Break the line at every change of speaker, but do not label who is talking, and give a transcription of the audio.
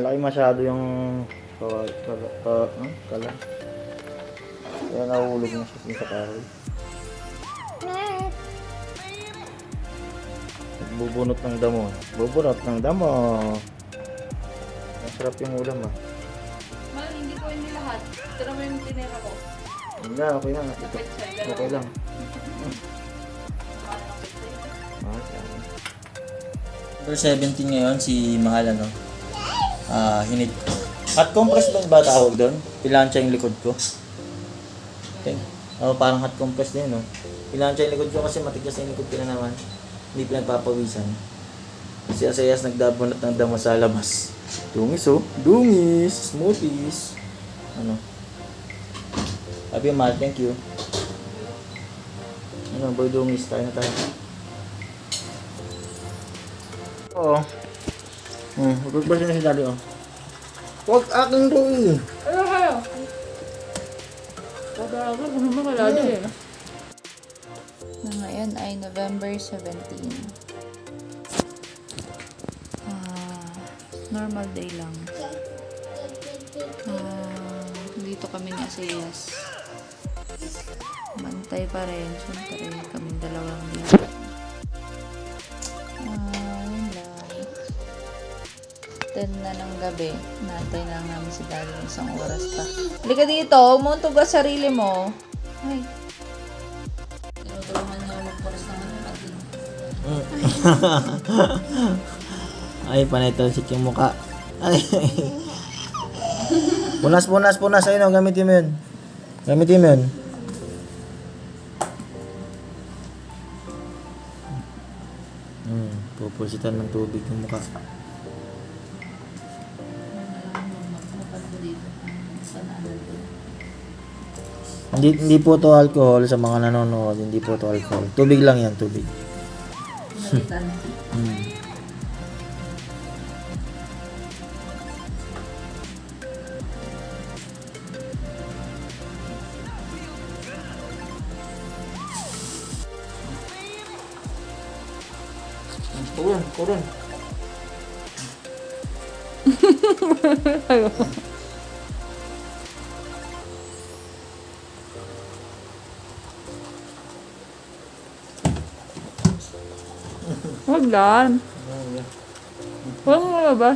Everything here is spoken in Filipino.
Malaki masyado yung kala. Kaya nahulog na siya sa kahoy. Bubunot ng damo. Bubunot ng damo. Masarap yung ulam ah.
Mal, hindi ko hindi lahat. Tira mo yung tinira ko.
Hindi, okay lang. Okay lang. Number 17 ngayon, si Mahal ano. Hinit. Hot compress ba ba tawag doon? Pilansya yung likod ko. Okay. Parang hot compress din, no? Pilansya yung likod ko kasi matigas yung likod ko na naman. Hindi pinagpapawisan. Si Asayas nagdabunot ng damo sa labas. Dungis, oh. Dungis. Smoothies. Ano? Sabi yung Mahal, thank you. Ano, boy dungis. Tayo na tayo. Oo. Magbabasa na si Daddy, oh. Huwag aking doon.
Ano kayo? Pag-aagal, kung naman kalado eh.
Na ngayon ay November 17. Normal day lang. Dito kami ni Asayas. Mantay pa rin. Siyempre, kaming dalawang dito. Yun lang. 10 na ng gabi. Natay na namin si Daddy ng isang oras pa. Halika dito. Umuntog ka sarili mo. Ay. Tinutulungan niya magparas ng atin.
Ay, panay talsik yung muka. Ay. Punas. Ayun, oh, gamitin mo yun. Pupulsitan ng tubig yung muka. Hindi po to alcohol sa mga nanonood. Hindi po to alcohol. Tubig lang yan, tubig. Kurun.
Huwag lang. Huwag mo ba?